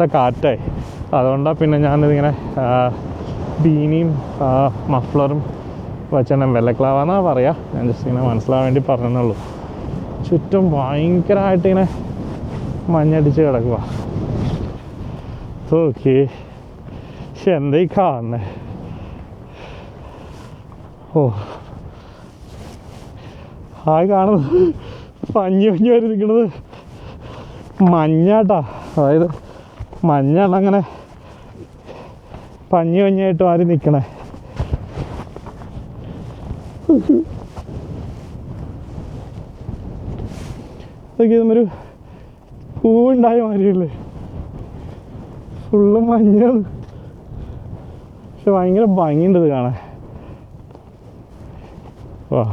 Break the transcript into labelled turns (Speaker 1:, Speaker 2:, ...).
Speaker 1: തണുത്ത കാറ്റായി. അതുകൊണ്ടാണ് പിന്നെ ഞാനിതിങ്ങനെ ബീനിയും മഫ്ലറും വെച്ചാൽ വെള്ളക്ലാവെന്നാണ് പറയുക. ഞാൻ ജസ്റ്റ് ഇങ്ങനെ മനസ്സിലാവാൻ വേണ്ടി പറഞ്ഞെന്നുള്ളൂ. ചുറ്റും ഭയങ്കരമായിട്ട് ഇങ്ങനെ മഞ്ഞടിച്ച് കിടക്കുക. ഓക്കെ, പക്ഷെ എന്തായി കാണുന്നേ. ഓ, ആ കാണുന്നത് പഞ്ഞി വരെ നിൽക്കുന്നത് മഞ്ഞാട്ടാ. അതായത് മഞ്ഞാണ് അങ്ങനെ പഞ്ഞിയായിട്ട് ആരും നിൽക്കണേ. ഇതൊക്കെ ഇതൊരു പൂവുണ്ടായ മാതിരിയല്ലേ, ഫുള്ള് മഞ്ഞാണ്. പക്ഷെ ഭയങ്കര ഭംഗിയുണ്ട് ഇത് കാണാൻ. വാ.